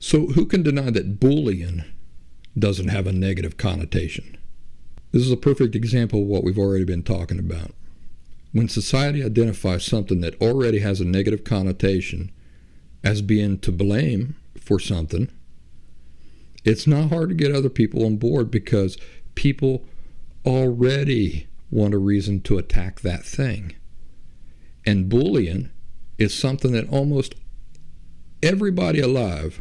So who can deny that bullying doesn't have a negative connotation? This is a perfect example of what we've already been talking about. When society identifies something that already has a negative connotation as being to blame for something, it's not hard to get other people on board because people already want a reason to attack that thing. And bullying is something that almost everybody alive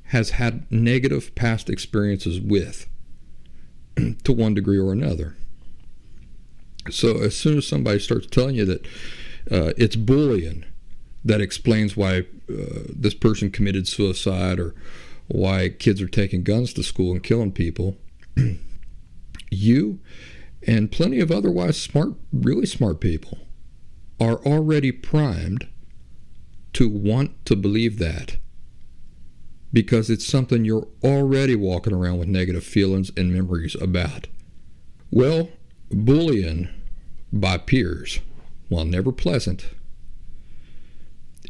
has had negative past experiences with to one degree or another. So as soon as somebody starts telling you that it's bullying that explains why this person committed suicide or why kids are taking guns to school and killing people, you and plenty of otherwise smart, really smart people are already primed to want to believe that because it's something you're already walking around with negative feelings and memories about. Well, bullying by peers, while never pleasant,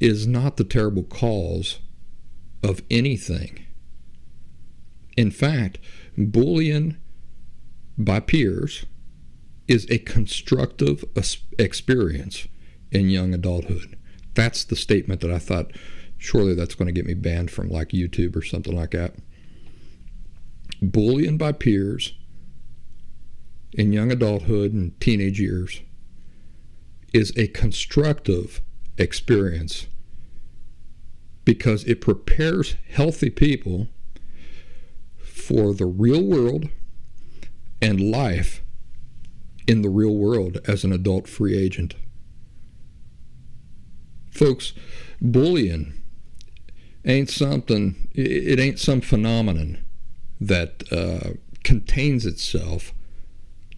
is not the terrible cause of anything. In fact, bullying by peers is a constructive experience in young adulthood. That's the statement that I thought, surely that's going to get me banned from like YouTube or something like that. Bullying by peers in young adulthood and teenage years is a constructive experience because it prepares healthy people for the real world and life in the real world as an adult free agent. Folks, bullying ain't something, it ain't some phenomenon that contains itself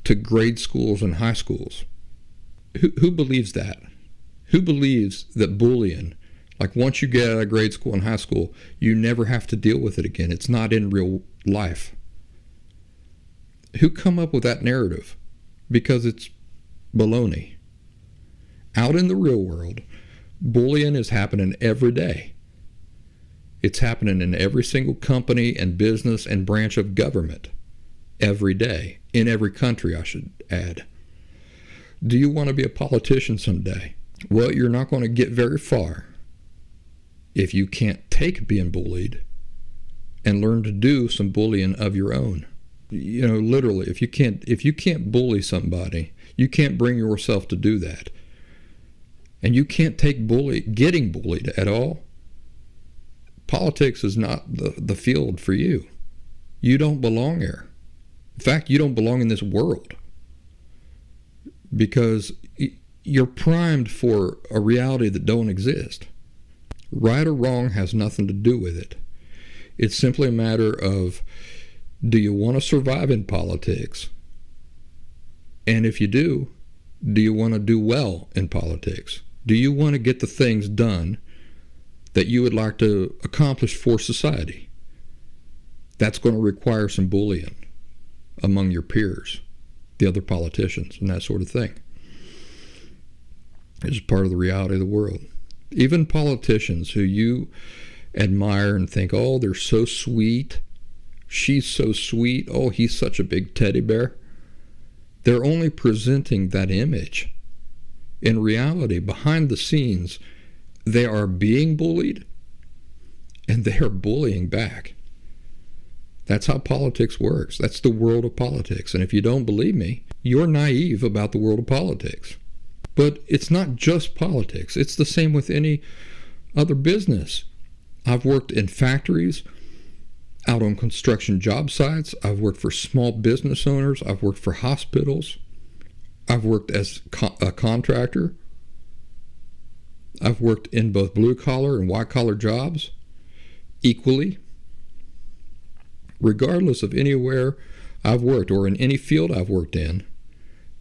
to grade schools and high schools. Who believes that? Who believes that bullying, like once you get out of grade school and high school, you never have to deal with it again? It's not in real life. Who come up with that narrative? Because it's baloney. Out in the real world, bullying is happening every day. It's happening in every single company and business and branch of government every day, in every country, I should add. Do you want to be a politician someday? Well, you're not going to get very far if you can't take being bullied and learn to do some bullying of your own. You know, literally, if you can't bully somebody, you can't bring yourself to do that. And you can't take getting bullied at all. Politics is not the field for you. You don't belong there. In fact, you don't belong in this world because you're primed for a reality that don't exist. Right or wrong has nothing to do with it. It's simply a matter of, do you want to survive in politics? And if you do you want to do well in politics? Do you want to get the things done that you would like to accomplish for society? That's going to require some bullying among your peers, the other politicians, and that sort of thing. It's part of the reality of the world. Even politicians who you admire and think, oh, they're so sweet, she's so sweet, oh, he's such a big teddy bear. They're only presenting that image. In reality, behind the scenes, they are being bullied and they are bullying back. That's how politics works. That's the world of politics. And if you don't believe me, you're naive about the world of politics. But it's not just politics. It's the same with any other business. I've worked in factories, out on construction job sites. I've worked for small business owners. I've worked for hospitals. I've worked as a contractor. I've worked in both blue-collar and white-collar jobs equally. Regardless of anywhere I've worked or in any field I've worked in,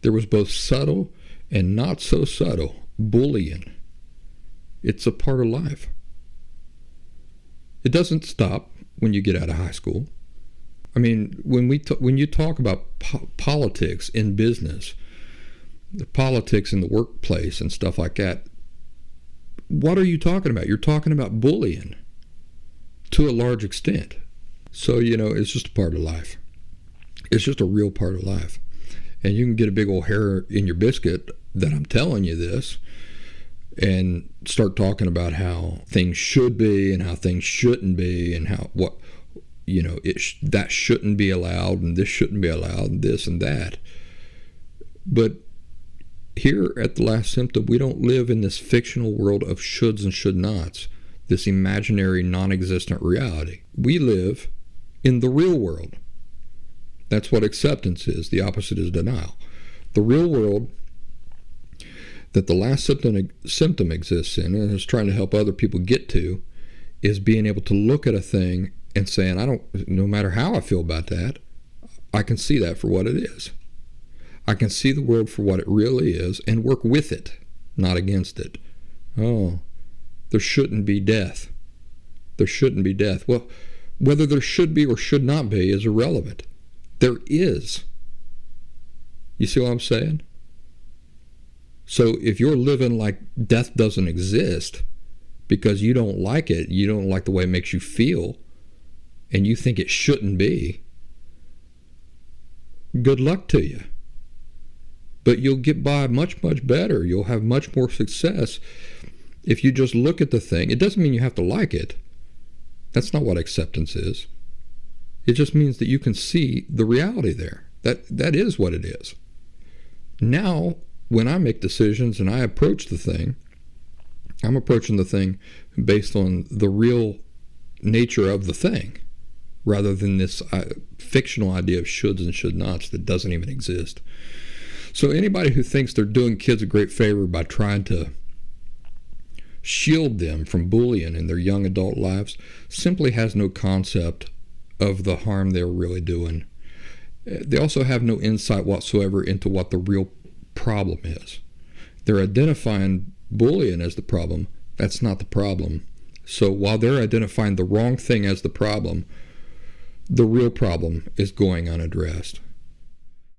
there was both subtle and not so subtle bullying. It's a part of life. It doesn't stop when you get out of high school. I mean, when you talk about politics in business, the politics in the workplace and stuff like that, what are you talking about? You're talking about bullying to a large extent. So, it's just a part of life. It's just a real part of life. And you can get a big old hair in your biscuit that I'm telling you this and start talking about how things should be and how things shouldn't be and how that shouldn't be allowed and this shouldn't be allowed and this and that. But here at The Last Symptom, we don't live in this fictional world of shoulds and should nots, this imaginary non-existent reality. We live in the real world. That's what acceptance is. The opposite is denial. The real world that The Last Symptom exists in and is trying to help other people get to is being able to look at a thing and saying, no matter how I feel about that, I can see that for what it is. I can see the world for what it really is and work with it, not against it. Oh, there shouldn't be death. There shouldn't be death. Well, whether there should be or should not be is irrelevant. There is. You see what I'm saying? So if you're living like death doesn't exist because you don't like it, you don't like the way it makes you feel, and you think it shouldn't be, good luck to you. But you'll get by much, much better. You'll have much more success if you just look at the thing. It doesn't mean you have to like it. That's not what acceptance is. It just means that you can see the reality there. That is what it is. Now, when I make decisions and I approach the thing, I'm approaching the thing based on the real nature of the thing, rather than this fictional idea of shoulds and should nots that doesn't even exist. So anybody who thinks they're doing kids a great favor by trying to shield them from bullying in their young adult lives simply has no concept of the harm they're really doing. They also have no insight whatsoever into what the real problem is. They're identifying bullying as the problem. That's not the problem. So while they're identifying the wrong thing as the problem, the real problem is going unaddressed.